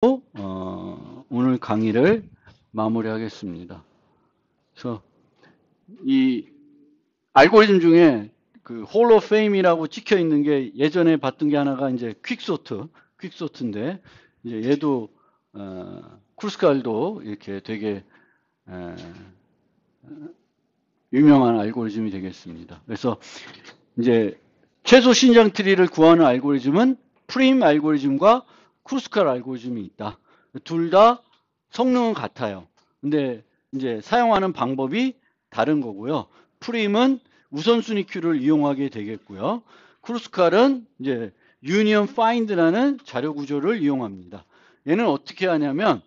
오늘 강의를 마무리하겠습니다. 그래서 이 알고리즘 중에 그 홀 오브 페임이라고 찍혀 있는 게 예전에 봤던 게 하나가 이제 퀵소트인데 이제 얘도 크루스칼도 이렇게 되게 유명한 알고리즘이 되겠습니다. 그래서 이제 최소 신장 트리를 구하는 알고리즘은 프림 알고리즘과 크루스칼 알고리즘이 있다. 둘 다 성능은 같아요. 근데 이제 사용하는 방법이 다른 거고요. 프림은 우선순위 큐를 이용하게 되겠고요. 크루스칼은 이제 유니언 파인드라는 자료 구조를 이용합니다. 얘는 어떻게 하냐면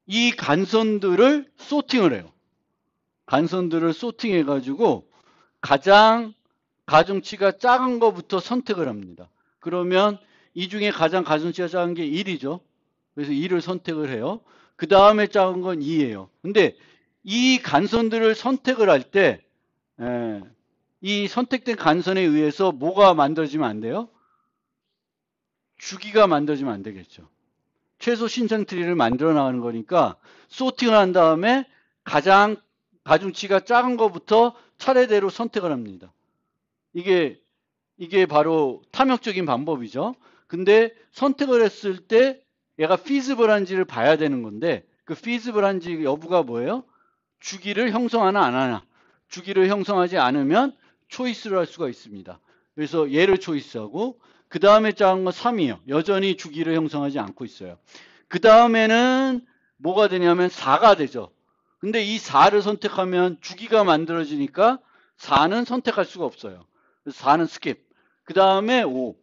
이 간선들을 소팅을 해요. 간선들을 소팅해 가지고 가장 가중치가 작은 것부터 선택을 합니다. 그러면 이 중에 가장 가중치가 작은 게 1이죠. 그래서 1을 선택을 해요. 그 다음에 작은 건 2예요. 근데 이 간선들을 선택을 할 때 이 선택된 간선에 의해서 뭐가 만들어지면 안 돼요? 주기가 만들어지면 안 되겠죠. 최소 신장 트리를 만들어 나가는 거니까 소팅을 한 다음에 가장 가중치가 작은 것부터 차례대로 선택을 합니다. 이게 바로 탐욕적인 방법이죠. 근데 선택을 했을 때 얘가 feasible한지를 봐야 되는 건데 그 feasible한지 여부가 뭐예요? 주기를 형성하나 안 하나. 주기를 형성하지 않으면 초이스를 할 수가 있습니다. 그래서 얘를 초이스하고 그 다음에 작은 건 3이에요. 여전히 주기를 형성하지 않고 있어요. 그 다음에는 뭐가 되냐면 4가 되죠. 근데 이 4를 선택하면 주기가 만들어지니까 4는 선택할 수가 없어요. 그래서 4는 스킵. 그 다음에 5.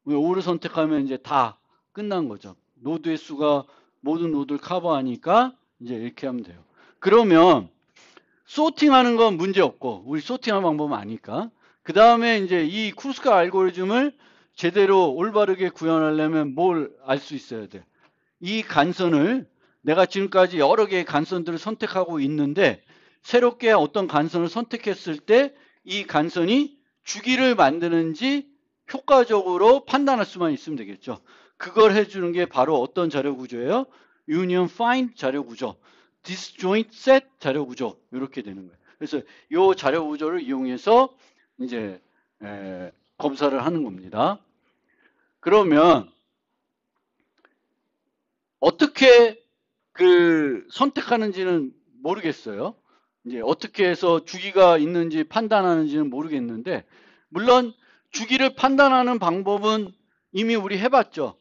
5를 선택하면 이제 다 끝난 거죠. 노드의 수가 모든 노드를 커버하니까 이제 이렇게 하면 돼요. 그러면 소팅하는 건 문제 없고 우리 소팅하는 방법은 아니까. 그 다음에 이제 이 크루스칼 알고리즘을 제대로 올바르게 구현하려면 뭘 알 수 있어야 돼? 이 간선을 내가 지금까지 여러 개의 간선들을 선택하고 있는데 새롭게 어떤 간선을 선택했을 때 이 간선이 주기를 만드는지 효과적으로 판단할 수만 있으면 되겠죠. 그걸 해주는 게 바로 어떤 자료 구조예요? Union Find 자료 구조, Disjoint Set 자료 구조 이렇게 되는 거예요. 그래서 이 자료 구조를 이용해서 이제 검사를 하는 겁니다. 그러면 어떻게 그 선택하는지는 모르겠어요. 이제 어떻게 해서 주기가 있는지 판단하는지는 모르겠는데, 물론 주기를 판단하는 방법은 이미 우리 해봤죠.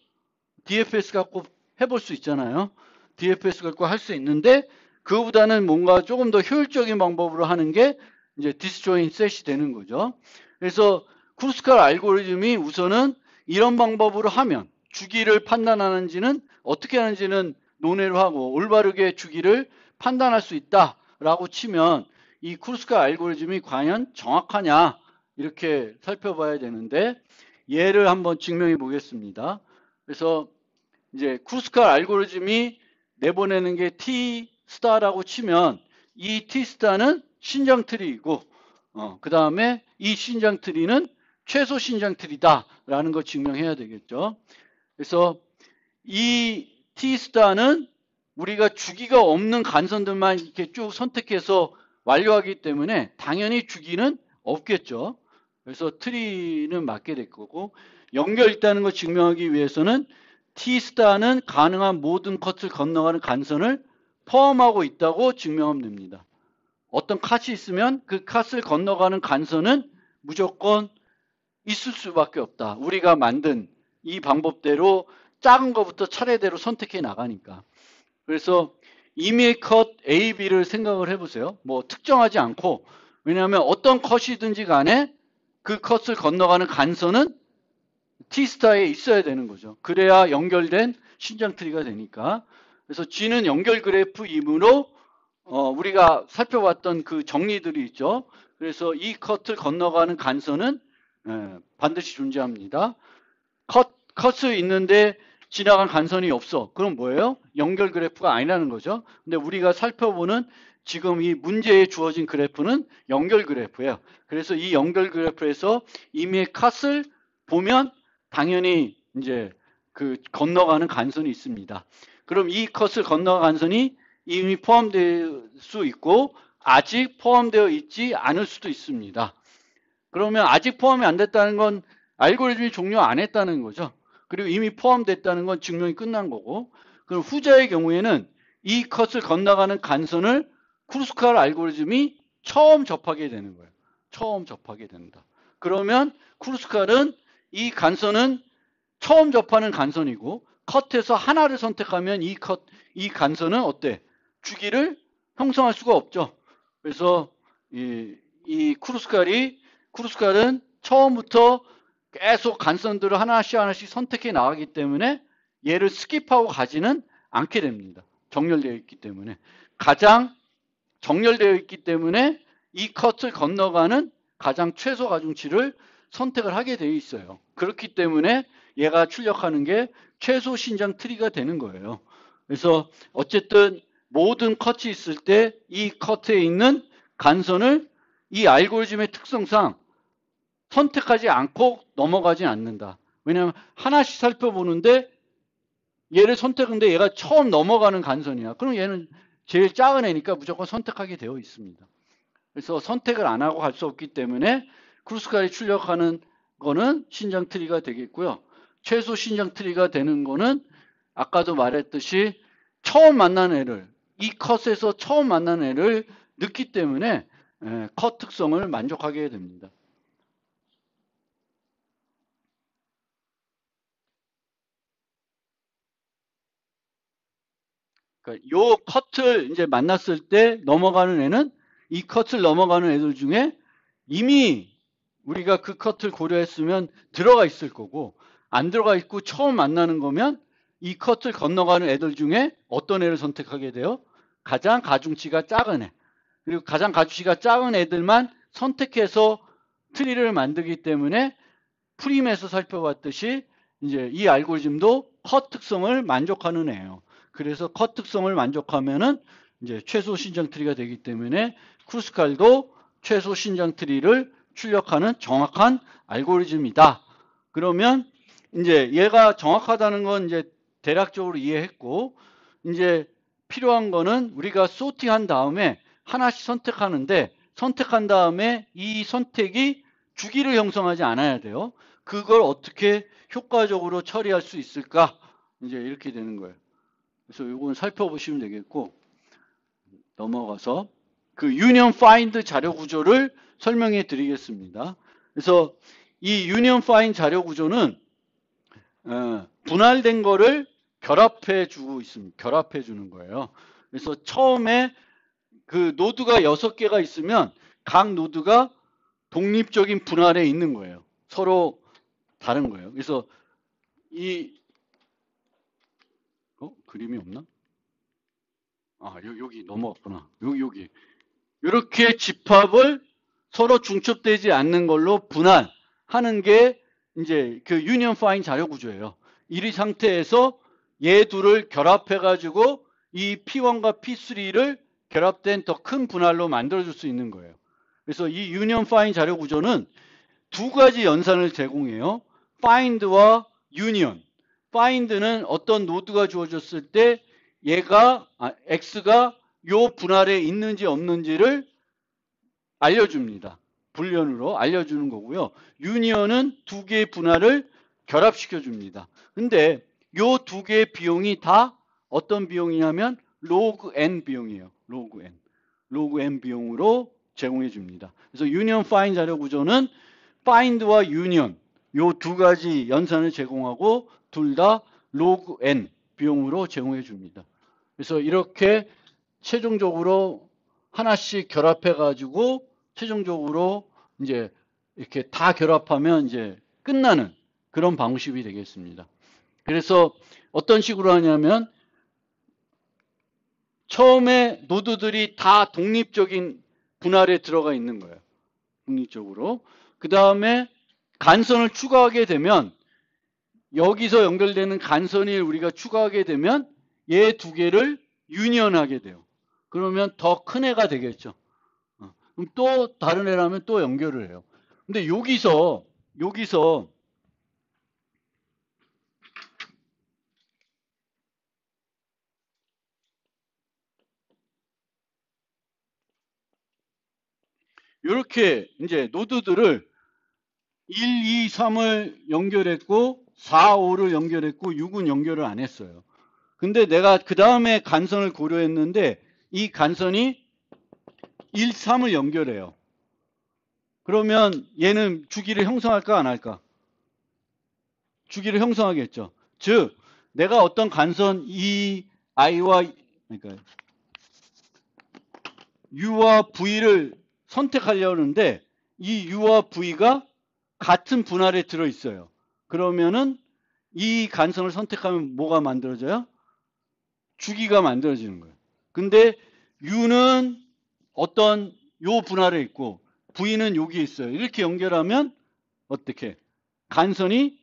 DFS 갖고 해볼 수 있잖아요. DFS 갖고 할 수 있는데, 그거보다는 뭔가 조금 더 효율적인 방법으로 하는 게 이제 디스조인 셋이 되는 거죠. 그래서 크루스칼 알고리즘이 우선은 이런 방법으로 하면 주기를 판단하는지는 어떻게 하는지는 논의를 하고 올바르게 주기를 판단할 수 있다라고 치면 이 크루스칼 알고리즘이 과연 정확하냐 이렇게 살펴봐야 되는데 예를 한번 증명해 보겠습니다. 그래서 이제 크루스칼 알고리즘이 내보내는 게 T 스타라고 치면 이 T 스타는 신장 트리이고 그 다음에 이 신장 트리는 최소 신장 트리다라는 걸 증명해야 되겠죠. 그래서 이 T 스타는 우리가 주기가 없는 간선들만 이렇게 쭉 선택해서 완료하기 때문에 당연히 주기는 없겠죠. 그래서 트리는 맞게 될 거고 연결 있다는 걸 증명하기 위해서는 T 스타는 가능한 모든 컷을 건너가는 간선을 포함하고 있다고 증명하면 됩니다. 어떤 컷이 있으면 그 컷을 건너가는 간선은 무조건 있을 수밖에 없다. 우리가 만든 이 방법대로 작은 것부터 차례대로 선택해 나가니까. 그래서 이미의 컷 A, B를 생각을 해보세요. 뭐 특정하지 않고 왜냐하면 어떤 컷이든지 간에 그 컷을 건너가는 간선은 T스타에 있어야 되는 거죠. 그래야 연결된 신장 트리가 되니까. 그래서 G는 연결 그래프이므로 우리가 살펴봤던 그 정리들이 있죠. 그래서 이 컷을 건너가는 간선은 반드시 존재합니다. 컷이 있는데 지나간 간선이 없어. 그럼 뭐예요? 연결 그래프가 아니라는 거죠. 근데 우리가 살펴보는 지금 이 문제에 주어진 그래프는 연결 그래프예요. 그래서 이 연결 그래프에서 이미 컷을 보면 당연히 이제 그 건너가는 간선이 있습니다. 그럼 이 컷을 건너가는 간선이 이미 포함될 수 있고 아직 포함되어 있지 않을 수도 있습니다. 그러면 아직 포함이 안 됐다는 건 알고리즘이 종료 안 했다는 거죠. 그리고 이미 포함됐다는 건 증명이 끝난 거고, 그럼 후자의 경우에는 이 컷을 건너가는 간선을 크루스칼 알고리즘이 처음 접하게 되는 거예요. 처음 접하게 된다. 그러면 크루스칼은 이 간선은 처음 접하는 간선이고 컷에서 하나를 선택하면 이 간선은 어때? 주기를 형성할 수가 없죠. 그래서 이 크루스칼은 처음부터 계속 간선들을 하나씩 선택해 나가기 때문에 얘를 스킵하고 가지는 않게 됩니다. 정렬되어 있기 때문에. 가장 정렬되어 있기 때문에 이 컷을 건너가는 가장 최소 가중치를 선택을 하게 되어 있어요. 그렇기 때문에 얘가 출력하는 게 최소 신장 트리가 되는 거예요. 그래서 어쨌든 모든 컷이 있을 때 이 컷에 있는 간선을 이 알고리즘의 특성상 선택하지 않고 넘어가지 않는다. 왜냐하면 하나씩 살펴보는데 얘를 선택했는데 얘가 처음 넘어가는 간선이야. 그럼 얘는 제일 작은 애니까 무조건 선택하게 되어 있습니다. 그래서 선택을 안 하고 갈 수 없기 때문에 크루스칼이 출력하는 거는 신장 트리가 되겠고요. 최소 신장 트리가 되는 거는 아까도 말했듯이 처음 만난 애를, 이 컷에서 처음 만난 애를 넣기 때문에 컷 특성을 만족하게 됩니다. 그러니까 요 컷을 이제 만났을 때 넘어가는 애는 이 컷을 넘어가는 애들 중에 이미 우리가 그 컷을 고려했으면 들어가 있을 거고 안 들어가 있고 처음 만나는 거면 이 컷을 건너가는 애들 중에 어떤 애를 선택하게 돼요? 가장 가중치가 작은 애. 그리고 가장 가중치가 작은 애들만 선택해서 트리를 만들기 때문에 프림에서 살펴봤듯이 이제 이 알고리즘도 컷 특성을 만족하는 애예요. 그래서 컷 특성을 만족하면은 이제 최소 신장 트리가 되기 때문에 크루스칼도 최소 신장 트리를 출력하는 정확한 알고리즘이다. 그러면 이제 얘가 정확하다는 건 이제 대략적으로 이해했고 이제 필요한 거는 우리가 소팅한 다음에 하나씩 선택하는데 선택한 다음에 이 선택이 주기를 형성하지 않아야 돼요. 그걸 어떻게 효과적으로 처리할 수 있을까? 이제 이렇게 되는 거예요. 그래서 이건 살펴보시면 되겠고 넘어가서 그 유니언 파인드 자료 구조를 설명해 드리겠습니다. 그래서 이 유니언 파인드 자료 구조는 분할된 거를 결합해 주고 있습니다. 결합해 주는 거예요. 그래서 처음에 그 노드가 6개가 있으면 각 노드가 독립적인 분할에 있는 거예요. 서로 다른 거예요. 그래서 이 그림이 없나? 아, 여기 넘어갔구나. 여기. 이렇게 집합을 서로 중첩되지 않는 걸로 분할하는 게 이제 그 유니언 파인 자료 구조예요. 이 상태에서 얘 둘을 결합해 가지고 이 P1과 P3를 결합된 더 큰 분할로 만들어 줄 수 있는 거예요. 그래서 이 유니언 파인 자료 구조는 두 가지 연산을 제공해요. find와 union. find는 어떤 노드가 주어졌을 때 얘가 x가 요 분할에 있는지 없는지를 알려줍니다. 불연으로 알려주는 거고요. union은 두 개의 분할을 결합시켜 줍니다. 근데 요 두 개의 비용이 다 어떤 비용이냐면 log n 비용이에요. log n 비용으로 제공해 줍니다. 그래서 union find 자료 구조는 find와 union 요 두 가지 연산을 제공하고 둘 다 log n 비용으로 제공해 줍니다. 그래서 이렇게 최종적으로 하나씩 결합해 가지고 최종적으로 이제 이렇게 다 결합하면 이제 끝나는 그런 방식이 되겠습니다. 그래서 어떤 식으로 하냐면 처음에 노드들이 다 독립적인 분할에 들어가 있는 거예요. 독립적으로. 그 다음에 간선을 추가하게 되면 여기서 연결되는 간선을 우리가 추가하게 되면 얘 두 개를 유니언하게 돼요. 그러면 더 큰 애가 되겠죠. 그럼 또 다른 애라면 또 연결을 해요. 근데 여기서 이렇게 이제 노드들을 1, 2, 3을 연결했고 4, 5를 연결했고 6은 연결을 안 했어요. 근데 내가 그 다음에 간선을 고려했는데 이 간선이 1, 3을 연결해요. 그러면 얘는 주기를 형성할까 안 할까? 주기를 형성하겠죠. 즉 내가 어떤 간선 이 i와 그러니까 u와 v를 선택하려는데 이 u와 v가 같은 분할에 들어 있어요. 그러면은 이 간선을 선택하면 뭐가 만들어져요? 주기가 만들어지는 거예요. 근데 u는 어떤 요 분할에 있고 v는 여기 있어요. 이렇게 연결하면 어떻게? 간선이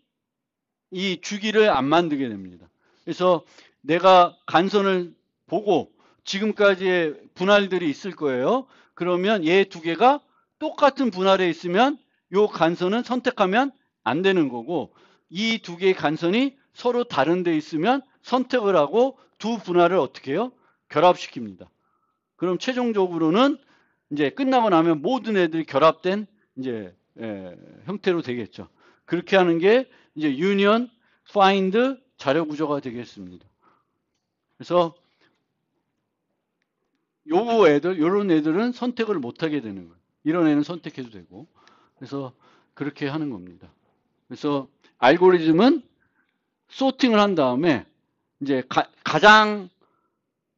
이 주기를 안 만들게 됩니다. 그래서 내가 간선을 보고 지금까지의 분할들이 있을 거예요. 그러면 얘 두 개가 똑같은 분할에 있으면 요 간선은 선택하면 안 되는 거고 이 두 개의 간선이 서로 다른 데 있으면 선택을 하고 두 분할을 어떻게 해요? 결합시킵니다. 그럼 최종적으로는 이제 끝나고 나면 모든 애들이 결합된 이제 형태로 되겠죠. 그렇게 하는 게 이제 유니언 파인드 자료 구조가 되겠습니다. 그래서 요런 애들은 선택을 못 하게 되는 거예요. 이런 애는 선택해도 되고. 그래서 그렇게 하는 겁니다. 그래서 알고리즘은 소팅을 한 다음에 이제 가장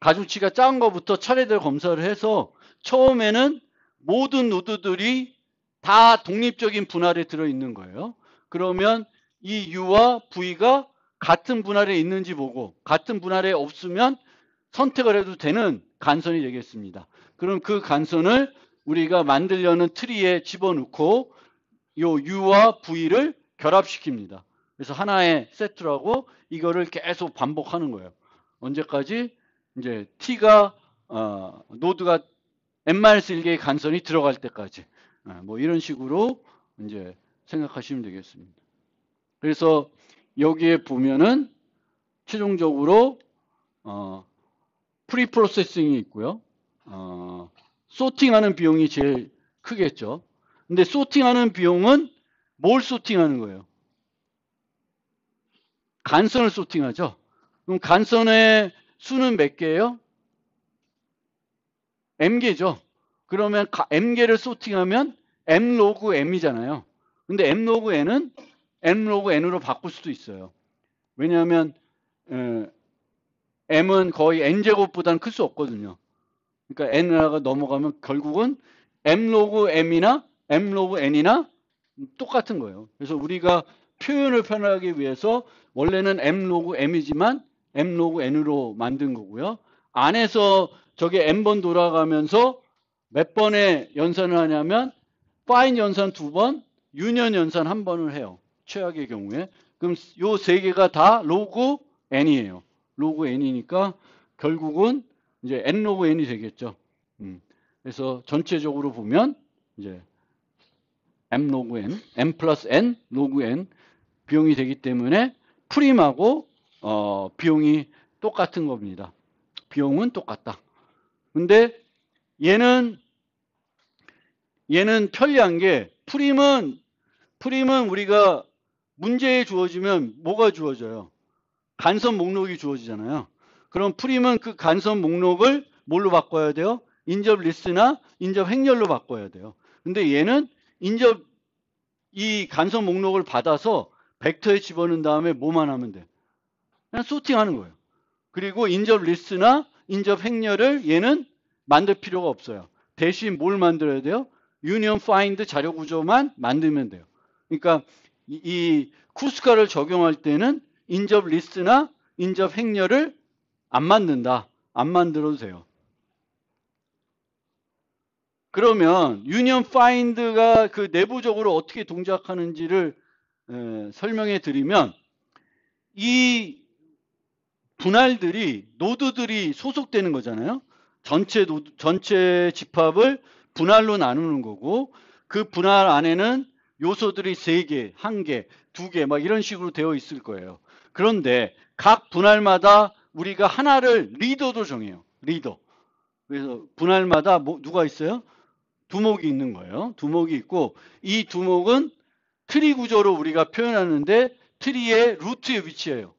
가중치가 작은 것부터 차례대로 검사를 해서 처음에는 모든 노드들이 다 독립적인 분할에 들어있는 거예요. 그러면 이 U와 V가 같은 분할에 있는지 보고 같은 분할에 없으면 선택을 해도 되는 간선이 되겠습니다. 그럼 그 간선을 우리가 만들려는 트리에 집어넣고 요 U와 V를 결합시킵니다. 그래서 하나의 세트라고 이거를 계속 반복하는 거예요. 언제까지? 이제 T가 노드가 n-1개의 간선이 들어갈 때까지 뭐 이런 식으로 이제 생각하시면 되겠습니다. 그래서 여기에 보면은 최종적으로 프리 프로세싱이 있고요. 소팅하는 비용이 제일 크겠죠. 근데 소팅하는 비용은 뭘 소팅하는 거예요? 간선을 소팅하죠. 그럼 간선의 수는 몇 개예요? m개죠. 그러면 m개를 소팅하면 m 로그 m이잖아요. 근데 m 로그 n은 m 로그 n으로 바꿀 수도 있어요. 왜냐하면 m은 거의 n제곱보다는 클 수 없거든요. 그러니까 n가 넘어가면 결국은 m 로그 m이나 m 로그 n이나 똑같은 거예요. 그래서 우리가 표현을 편하기 위해서 원래는 m 로그 m이지만 m 로그 n으로 만든 거고요. 안에서 저게 n번 돌아가면서 몇 번의 연산을 하냐면 파인 연산 2번, 유니언 연산 1번을 해요. 최악의 경우에. 그럼 요 세 개가 다 로그 n이에요. 로그 n이니까 결국은 이제 n 로그 n이 되겠죠. 그래서 전체적으로 보면 이제 m 로그 n, m 플러스 n 로그 n 비용이 되기 때문에 프림하고 비용이 똑같은 겁니다. 비용은 똑같다. 근데 얘는 편리한 게 프림은 우리가 문제에 주어지면 뭐가 주어져요? 간선 목록이 주어지잖아요. 그럼 프림은 그 간선 목록을 뭘로 바꿔야 돼요? 인접 리스트나 인접 행렬로 바꿔야 돼요. 근데 얘는 이 간선 목록을 받아서 벡터에 집어넣은 다음에 뭐만 하면 돼? 그냥 소팅하는 거예요. 그리고 인접 리스트나 인접 행렬을 얘는 만들 필요가 없어요. 대신 뭘 만들어야 돼요? 유니언 파인드 자료 구조만 만들면 돼요. 그러니까 이 쿠스카를 적용할 때는 인접 리스트나 인접 행렬을 안 만든다. 안 만들어도 돼요. 그러면 유니언 파인드가 그 내부적으로 어떻게 동작하는지를 설명해 드리면 이 분할들이 노드들이 소속되는 거잖아요. 전체 집합을 분할로 나누는 거고 그 분할 안에는 요소들이 3개, 1개, 2개 막 이런 식으로 되어 있을 거예요. 그런데 각 분할마다 우리가 하나를 리더도 정해요. 리더. 그래서 분할마다 누가 있어요? 두목이 있는 거예요. 두목이 있고 이 두목은 트리 구조로 우리가 표현하는데 트리의 루트에 위치해요.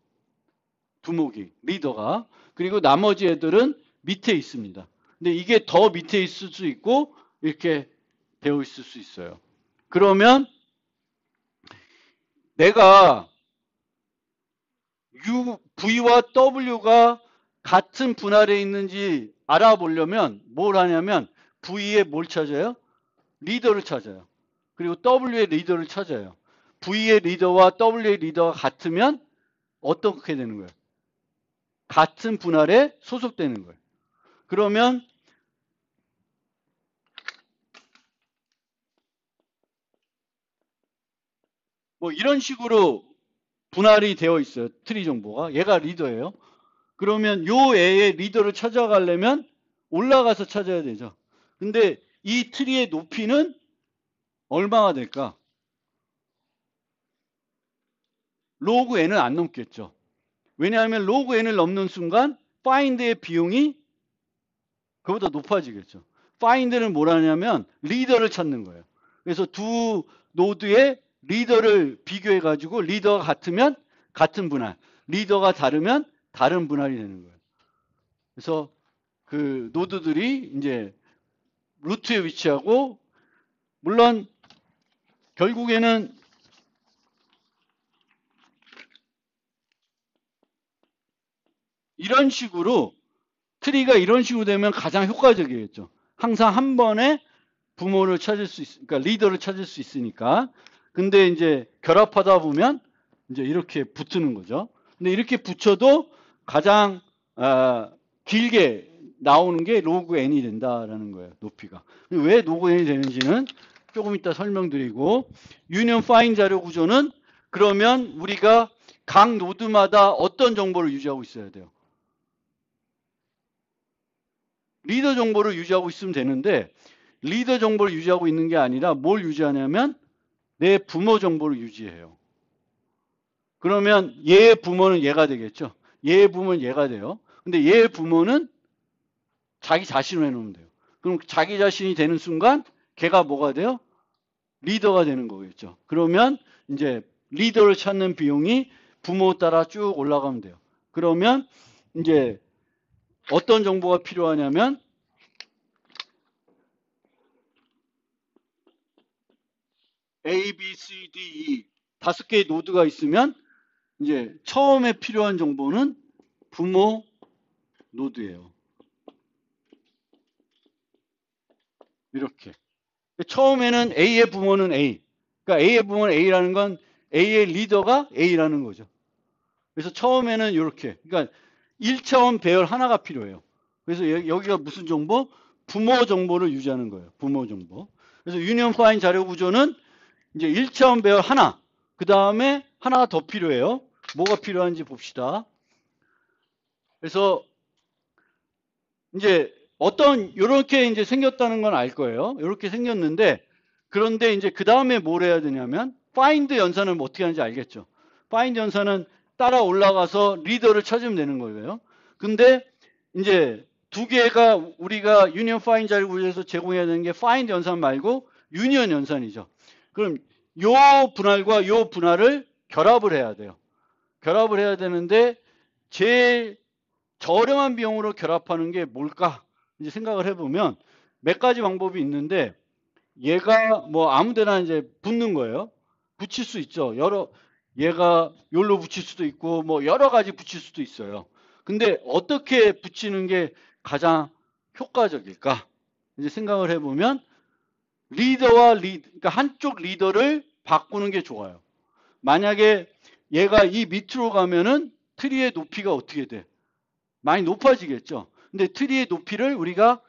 두목이, 리더가. 그리고 나머지 애들은 밑에 있습니다. 근데 이게 더 밑에 있을 수 있고 이렇게 되어 있을 수 있어요. 그러면 내가 V와 W가 같은 분할에 있는지 알아보려면 뭘 하냐면 V에 뭘 찾아요? 리더를 찾아요. 그리고 W의 리더를 찾아요. V의 리더와 W의 리더가 같으면 어떻게 되는 거예요? 같은 분할에 소속되는 거예요. 그러면 뭐 이런 식으로 분할이 되어 있어요. 트리 정보가. 얘가 리더예요. 그러면 요 애의 리더를 찾아가려면 올라가서 찾아야 되죠. 근데 이 트리의 높이는 얼마가 될까? 로그 n은 안 넘겠죠. 왜냐하면 로그 n을 넘는 순간 find의 비용이 그보다 높아지겠죠. find는 뭐라냐면 리더를 찾는 거예요. 그래서 두 노드의 리더를 비교해 가지고 리더가 같으면 같은 분할, 리더가 다르면 다른 분할이 되는 거예요. 그래서 그 노드들이 이제 루트에 위치하고 물론 결국에는 이런 식으로 트리가 이런 식으로 되면 가장 효과적이겠죠. 항상 한 번에 부모를 찾을 수 그러니까 리더를 찾을 수 있으니까. 근데 이제 결합하다 보면 이제 이렇게 붙는 거죠. 근데 이렇게 붙여도 가장 길게 나오는 게 로그 n이 된다라는 거예요. 높이가. 왜 로그 n이 되는지는 조금 이따 설명드리고 유니언 파인 자료 구조는 그러면 우리가 각 노드마다 어떤 정보를 유지하고 있어야 돼요. 리더 정보를 유지하고 있으면 되는데 리더 정보를 유지하고 있는 게 아니라 뭘 유지하냐면 내 부모 정보를 유지해요. 그러면 얘의 부모는 얘가 되겠죠. 얘의 부모는 얘가 돼요. 근데 얘의 부모는 자기 자신으로 해놓으면 돼요. 그럼 자기 자신이 되는 순간 걔가 뭐가 돼요? 리더가 되는 거겠죠. 그러면 이제 리더를 찾는 비용이 부모 따라 쭉 올라가면 돼요. 그러면 이제 어떤 정보가 필요하냐면 A, B, C, D, E 다섯 개의 노드가 있으면 이제 처음에 필요한 정보는 부모 노드예요. 이렇게. 처음에는 A의 부모는 A. 그러니까 A의 부모는 A라는 건 A의 리더가 A라는 거죠. 그래서 처음에는 이렇게. 그러니까 1차원 배열 하나가 필요해요. 그래서 여기가 무슨 정보? 부모 정보를 유지하는 거예요. 부모 정보. 그래서 유니언 파인 자료 구조는 이제 1차원 배열 하나. 그 다음에 하나가 더 필요해요. 뭐가 필요한지 봅시다. 그래서 이제 어떤 이렇게 이제 생겼다는 건 알 거예요. 이렇게 생겼는데 그런데 이제 그 다음에 뭘 해야 되냐면 find 연산을 어떻게 하는지 알겠죠. find 연산은 따라 올라가서 리더를 찾으면 되는 거예요. 근데 이제 두 개가 우리가 유니언 파인 자료 구조에서 제공해야 되는 게 find 연산 말고 유니언 연산이죠. 그럼 요 분할과 요 분할을 결합을 해야 돼요. 결합을 해야 되는데 제일 저렴한 비용으로 결합하는 게 뭘까? 이제 생각을 해보면 몇 가지 방법이 있는데 얘가 뭐 아무데나 이제 붙는 거예요. 붙일 수 있죠. 얘가 요로 붙일 수도 있고 뭐 여러 가지 붙일 수도 있어요. 근데 어떻게 붙이는 게 가장 효과적일까? 이제 생각을 해보면 그러니까 한쪽 리더를 바꾸는 게 좋아요. 만약에 얘가 이 밑으로 가면은 트리의 높이가 어떻게 돼? 많이 높아지겠죠. 근데 트리의 높이를 우리가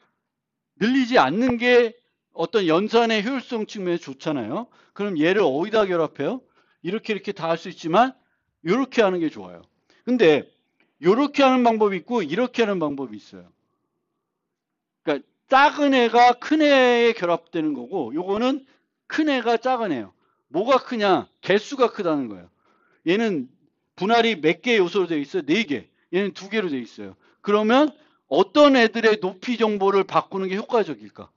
늘리지 않는 게 어떤 연산의 효율성 측면에 좋잖아요. 그럼 얘를 어디다 결합해요? 이렇게 다 할 수 있지만 이렇게 하는 게 좋아요. 근데 이렇게 하는 방법이 있고 이렇게 하는 방법이 있어요. 그러니까 작은 애가 큰 애에 결합되는 거고 요거는 큰 애가 작은 애예요. 뭐가 크냐? 개수가 크다는 거예요. 얘는 분할이 몇 개 요소로 되어 있어요? 4개. 얘는 2개로 되어 있어요. 그러면 어떤 애들의 높이 정보를 바꾸는 게 효과적일까?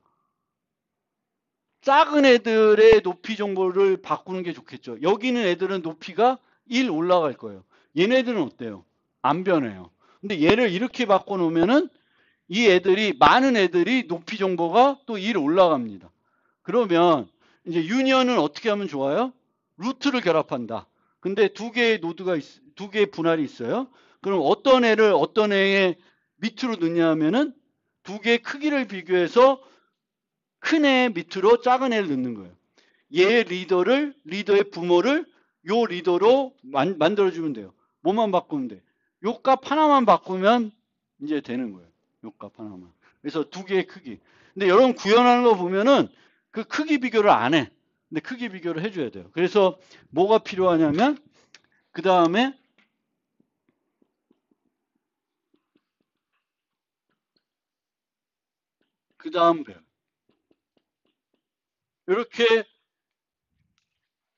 작은 애들의 높이 정보를 바꾸는 게 좋겠죠. 여기 있는 애들은 높이가 1 올라갈 거예요. 얘네들은 어때요? 안 변해요. 근데 얘를 이렇게 바꿔놓으면은 이 애들이, 많은 애들이 높이 정보가 또 1 올라갑니다. 그러면 이제 유니언은 어떻게 하면 좋아요? 루트를 결합한다. 근데 두 개의 노드가 두 개의 분할이 있어요. 그럼 어떤 애를 어떤 애의 밑으로 넣냐 하면은 두 개의 크기를 비교해서 큰 애 밑으로 작은 애를 넣는 거예요. 얘 리더의 부모를 요 리더로 만들어주면 돼요. 뭐만 바꾸면 돼? 요 값 하나만 바꾸면 이제 되는 거예요. 요 값 하나만. 그래서 두 개의 크기. 근데 여러분 구현하는 거 보면은 그 크기 비교를 안 해. 근데 크기 비교를 해줘야 돼요. 그래서 뭐가 필요하냐면 그 다음에 그 다음 배열. 이렇게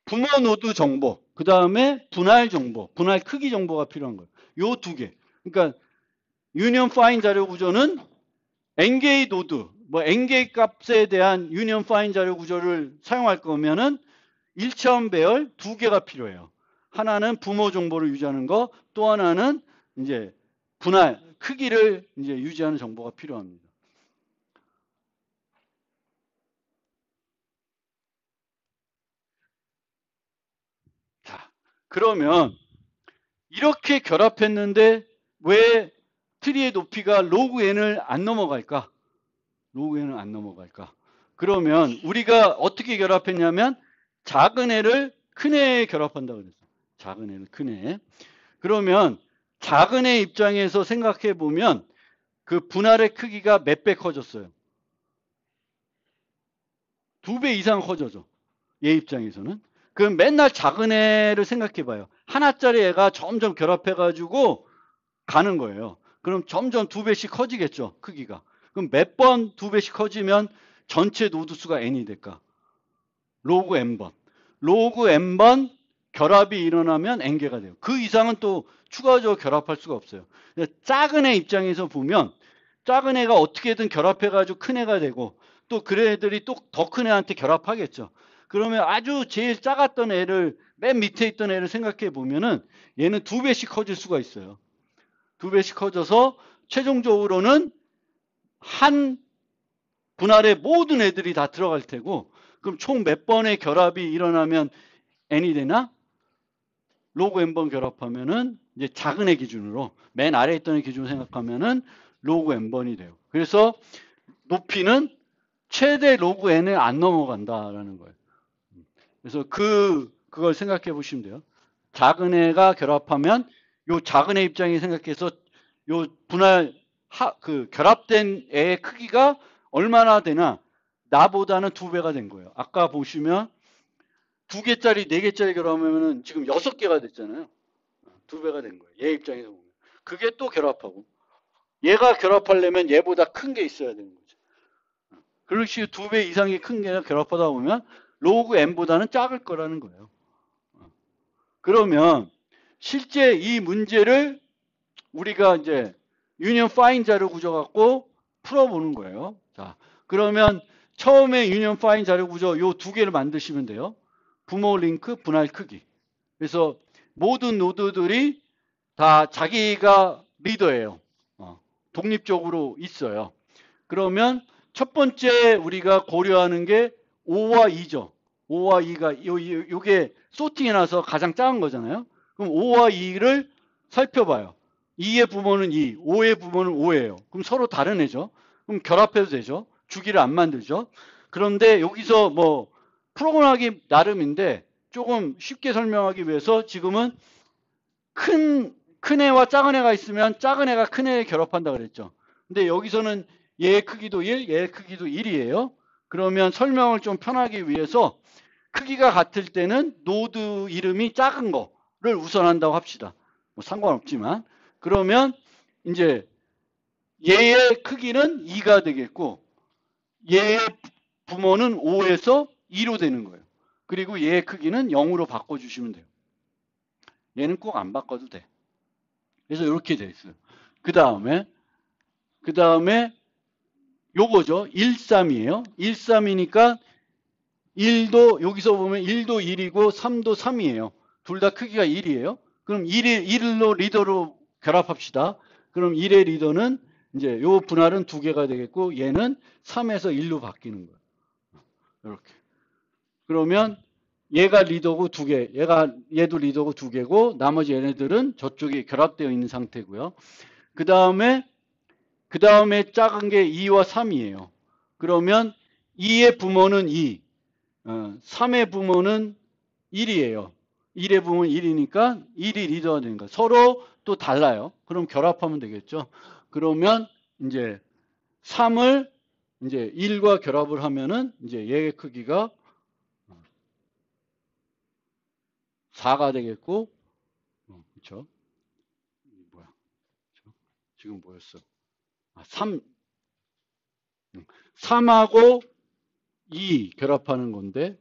부모 노드 정보, 그 다음에 분할 정보, 분할 크기 정보가 필요한 거예요. 요 두 개. 그러니까 유니언 파인 자료 구조는 n개의 노드, 뭐 n개의 값에 대한 유니언 파인 자료 구조를 사용할 거면은 1차원 배열 두 개가 필요해요. 하나는 부모 정보를 유지하는 거, 또 하나는 이제 분할 크기를 이제 유지하는 정보가 필요합니다. 자, 그러면 이렇게 결합했는데 왜 트리의 높이가 로그 n을 안 넘어갈까? 로그 n을 안 넘어갈까? 그러면 우리가 어떻게 결합했냐면 작은 애를 큰 애에 결합한다고 그랬어. 작은 애를 큰 애. 그러면 작은 애 입장에서 생각해 보면 그 분할의 크기가 몇 배 커졌어요? 2배 이상 커져죠. 얘 입장에서는. 그럼 맨날 작은 애를 생각해 봐요. 하나짜리 애가 점점 결합해 가지고 가는 거예요. 그럼 점점 2배씩 커지겠죠. 크기가. 그럼 몇 번 2배씩 커지면 전체 노드 수가 n이 될까? 로그 n번. 로그 n번 결합이 일어나면 n개가 돼요. 그 이상은 또 추가적으로 결합할 수가 없어요. 작은 애 입장에서 보면 작은 애가 어떻게든 결합해가지고 큰 애가 되고 또 그 애들이 또 더 큰 애한테 결합하겠죠. 그러면 아주 제일 작았던 애를 맨 밑에 있던 애를 생각해 보면은 얘는 2배씩 커질 수가 있어요. 2배씩 커져서 최종적으로는 한 분할에 모든 애들이 다 들어갈 테고 그럼 총 몇 번의 결합이 일어나면 n이 되나? 로그 n번 결합하면은 이제 작은 애 기준으로 맨 아래에 있던 애 기준으로 생각하면은 로그 n번이 돼요. 그래서 높이는 최대 로그 n을 안 넘어간다라는 거예요. 그래서 그걸 생각해 보시면 돼요. 작은 애가 결합하면 요 작은 애 입장에 생각해서 요 분할 그 결합된 애의 크기가 얼마나 되나 나보다는 2배가 된 거예요. 아까 보시면 2개짜리 4개짜리 결합하면은 지금 6개가 됐잖아요. 2배가 된 거예요. 얘 입장에서 보면. 그게 또 결합하고 얘가 결합하려면 얘보다 큰 게 있어야 되는 거죠. 그런 식으로 2배 이상의 큰 개가 결합하다 보면 로그 n보다는 작을 거라는 거예요. 그러면 실제 이 문제를 우리가 이제 유니언 파인 자료 구조 갖고 풀어보는 거예요. 자, 그러면 처음에 유니언 파인 자료 구조 요 두 개를 만드시면 돼요. 부모 링크, 분할 크기. 그래서 모든 노드들이 다 자기가 리더예요. 독립적으로 있어요. 그러면 첫 번째 우리가 고려하는 게 5와 2죠. 5와 2가 요게 소팅해놔서 가장 작은 거잖아요. 그럼 5와 2를 살펴봐요. 2의 부모는 2, 5의 부모는 5예요. 그럼 서로 다른 애죠. 그럼 결합해도 되죠. 주기를 안 만들죠. 그런데 여기서 뭐 프로그램하기 나름인데 조금 쉽게 설명하기 위해서 지금은 큰 애와 작은 애가 있으면 작은 애가 큰 애에 결합한다 그랬죠. 근데 여기서는 얘의 크기도 1, 얘의 크기도 1이에요. 그러면 설명을 좀 편하기 위해서 크기가 같을 때는 노드 이름이 작은 거를 우선한다고 합시다. 뭐 상관없지만. 그러면 이제 얘의 크기는 2가 되겠고 얘의 부모는 5에서 2로 되는 거예요. 그리고 얘의 크기는 0으로 바꿔주시면 돼요. 얘는 꼭 안 바꿔도 돼. 그래서 이렇게 돼 있어요. 그 다음에 요거죠. 13이에요. 13이니까 1도 여기서 보면 1도 1이고 3도 3이에요. 둘 다 크기가 1이에요. 그럼 1로 리더로 결합합시다. 그럼 1의 리더는 이제 요 분할은 두 개가 되겠고 얘는 3에서 1로 바뀌는 거예요. 이렇게. 그러면 얘가 리더고 두 개, 얘도 리더고 두 개고 나머지 얘네들은 저쪽에 결합되어 있는 상태고요. 그 다음에 작은 게 2와 3이에요. 그러면 2의 부모는 2, 3의 부모는 1이에요. 1의 부모는 1이니까 1이 리더가 되는 거예요. 서로 또 달라요. 그럼 결합하면 되겠죠. 그러면 이제 3을 이제 1과 결합을 하면은 이제 얘의 크기가 4가 되겠고, 그렇죠? 뭐야? 지금 뭐였어? 3하고 2 결합하는 건데,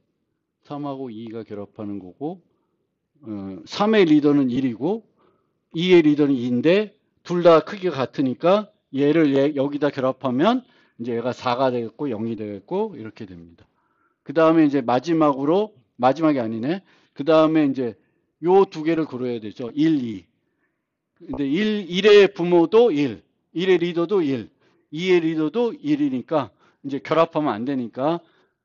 3하고 2가 결합하는 거고, 3의 리더는 1이고, 2의 리더는 2인데, 둘 다 크기가 같으니까 얘를 여기다 결합하면 이제 얘가 4가 되겠고, 0이 되겠고, 이렇게 됩니다. 그 다음에 이제 마지막이 아니네. 그 다음에 이제 요 두 개를 고려해야 되죠. 1, 2. 근데 1의 부모도 1, 1의 리더도 1, 2의 리더도 1이니까 이제 결합하면 안 되니까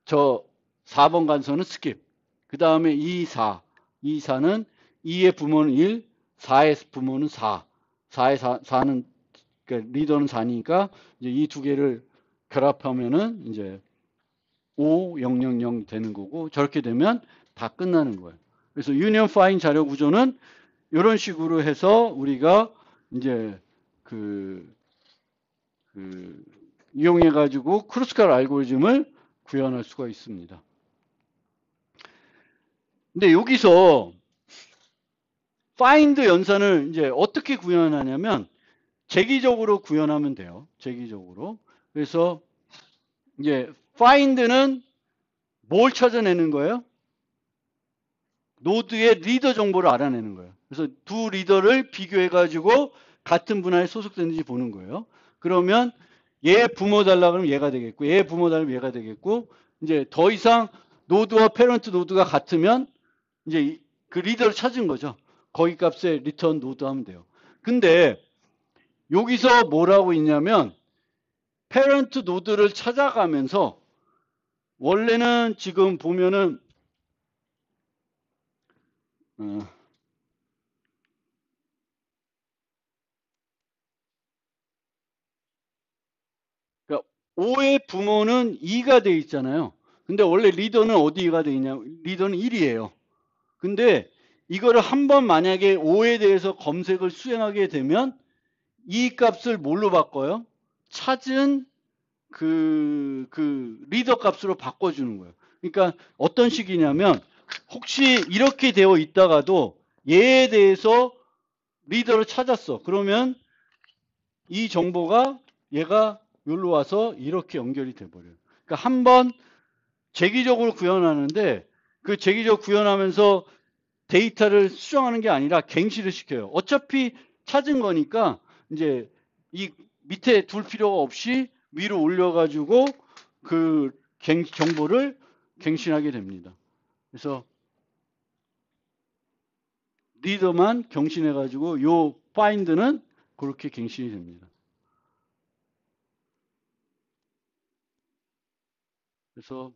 저 4번 간선은 스킵. 그 다음에 2, 4. 2, 4는 2의 부모는 1, 4의 부모는 4. 4의 4는 그러니까 리더는 4니까 이제 이 두 개를 결합하면은 이제 5, 0, 0, 0 되는 거고 저렇게 되면 다 끝나는 거예요. 그래서 유니언 파인 자료 구조는 이런 식으로 해서 우리가 이제 이용해 가지고 크루스칼 알고리즘을 구현할 수가 있습니다. 근데 여기서 find 연산을 이제 어떻게 구현하냐면 재기적으로 구현하면 돼요. 재기적으로. 그래서 이제 find는 뭘 찾아내는 거예요? 노드의 리더 정보를 알아내는 거예요. 그래서 두 리더를 비교해가지고 같은 분할에 소속됐는지 보는 거예요. 그러면 얘 부모 달라 그러면 얘가 되겠고, 얘 부모 달라면 얘가 되겠고, 이제 더 이상 노드와 페런트 노드가 같으면 이제 그 리더를 찾은 거죠. 거기 값에 리턴 노드 하면 돼요. 근데 여기서 뭐라고 있냐면 페런트 노드를 찾아가면서 원래는 지금 보면은 그러니까 5의 부모는 2가 돼 있잖아요. 근데 원래 리더는 어디가 돼 있냐? 리더는 1이에요. 근데 이거를 한번 만약에 5에 대해서 검색을 수행하게 되면 이 값을 뭘로 바꿔요? 찾은 그 리더 값으로 바꿔주는 거예요. 그러니까 어떤 식이냐면 혹시 이렇게 되어 있다가도 얘에 대해서 리더를 찾았어. 그러면 이 정보가 얘가 여기로 와서 이렇게 연결이 돼버려요. 그러니까 한번 재기적으로 구현하는데 그 재기적으로 구현하면서 데이터를 수정하는 게 아니라 갱신을 시켜요. 어차피 찾은 거니까 이제 이 밑에 둘 필요가 없이 위로 올려가지고 그 정보를 갱신하게 됩니다. 그래서 리더만 경신해가지고 요 find는 그렇게 갱신이 됩니다. 그래서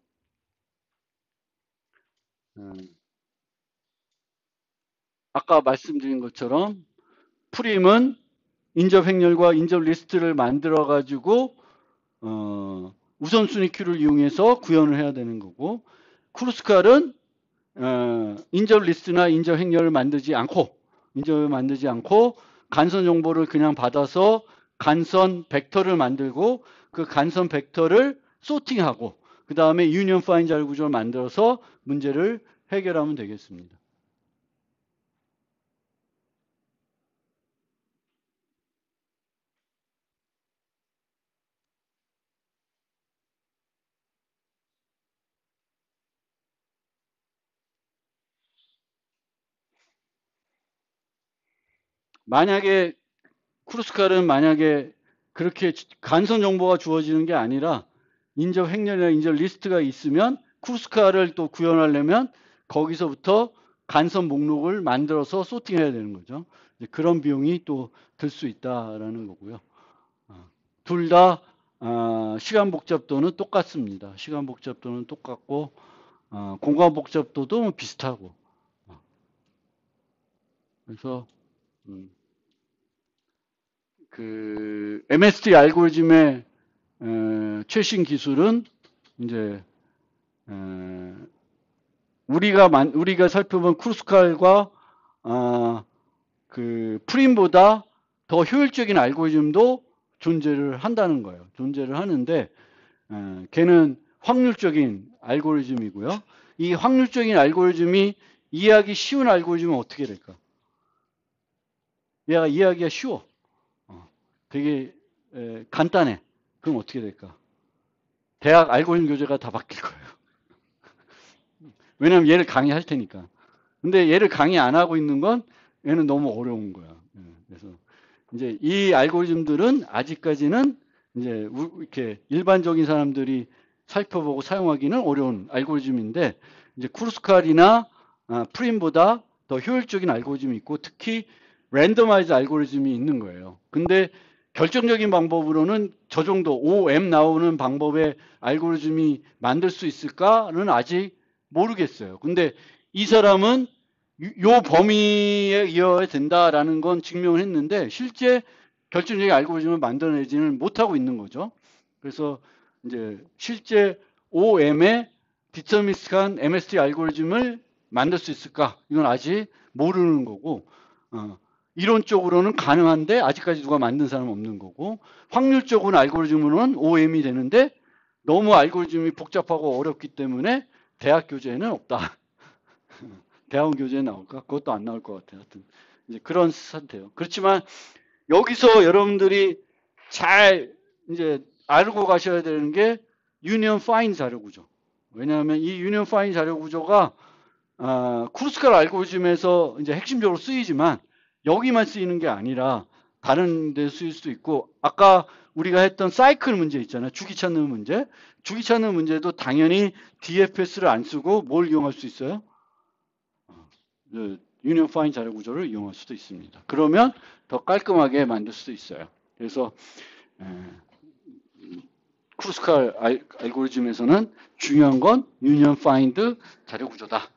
아까 말씀드린 것처럼 프림은 인접 행렬과 인접 리스트를 만들어 가지고 우선순위 큐를 이용해서 구현을 해야 되는 거고 크루스칼은 인접 리스트나 인접 행렬을 만들지 않고 간선 정보를 그냥 받아서 간선 벡터를 만들고 그 간선 벡터를 소팅하고 그 다음에 유니언 파인 자료 구조를 만들어서 문제를 해결하면 되겠습니다. 만약에 크루스칼은 만약에 그렇게 간선 정보가 주어지는 게 아니라 인접 행렬이나 인접 리스트가 있으면 쿠스카를 또 구현하려면 거기서부터 간선 목록을 만들어서 소팅해야 되는 거죠. 그런 비용이 또 들 수 있다라는 거고요. 둘 다 시간 복잡도는 똑같습니다. 시간 복잡도는 똑같고 공간 복잡도도 비슷하고. 그래서 그 MST 알고리즘의 최신 기술은 이제 우리가 살펴본 크루스칼과 그 프림보다 더 효율적인 알고리즘도 존재를 한다는 거예요. 존재를 하는데 걔는 확률적인 알고리즘이고요. 이 확률적인 알고리즘이 이해하기 쉬운 알고리즘은 어떻게 될까? 얘가 이해하기가 쉬워. 되게 간단해. 그럼 어떻게 될까? 대학 알고리즘 교재가 다 바뀔 거예요. 왜냐면 얘를 강의할 테니까. 근데 얘를 강의 안 하고 있는 건 얘는 너무 어려운 거야. 그래서 이제 이 알고리즘들은 아직까지는 이제 이렇게 일반적인 사람들이 살펴보고 사용하기는 어려운 알고리즘인데 이제 쿠르스칼이나 프림보다 더 효율적인 알고리즘이 있고 특히 랜더마이즈 알고리즘이 있는 거예요. 근데 결정적인 방법으로는 저 정도 OM 나오는 방법의 알고리즘이 만들 수 있을까는 아직 모르겠어요. 근데 이 사람은 요 범위에 의해야 된다라는 건 증명을 했는데 실제 결정적인 알고리즘을 만들어내지는 못하고 있는 거죠. 그래서 이제 실제 OM의 디터미스틱한 MST 알고리즘을 만들 수 있을까? 이건 아직 모르는 거고 이론적으로는 가능한데 아직까지 누가 만든 사람은 없는 거고 확률적으로는 알고리즘으로는 OM이 되는데 너무 알고리즘이 복잡하고 어렵기 때문에 대학 교재에는 없다. 대학원 교재에 나올까? 그것도 안 나올 것 같아요. 하여튼 이제 그런 상태예요. 그렇지만 여기서 여러분들이 잘 이제 알고 가셔야 되는 게 유니언 파인 자료 구조. 왜냐하면 이 유니언 파인 자료 구조가 쿠르스칼 알고리즘에서 이제 핵심적으로 쓰이지만 여기만 쓰이는 게 아니라 다른 데 쓰일 수도 있고 아까 우리가 했던 사이클 문제 있잖아요. 주기 찾는 문제. 주기 찾는 문제도 당연히 DFS를 안 쓰고 뭘 이용할 수 있어요? 유니언 파인 자료 구조를 이용할 수도 있습니다. 그러면 더 깔끔하게 만들 수도 있어요. 그래서 쿠르스칼 알고리즘에서는 중요한 건 유니언 파인드 자료 구조다.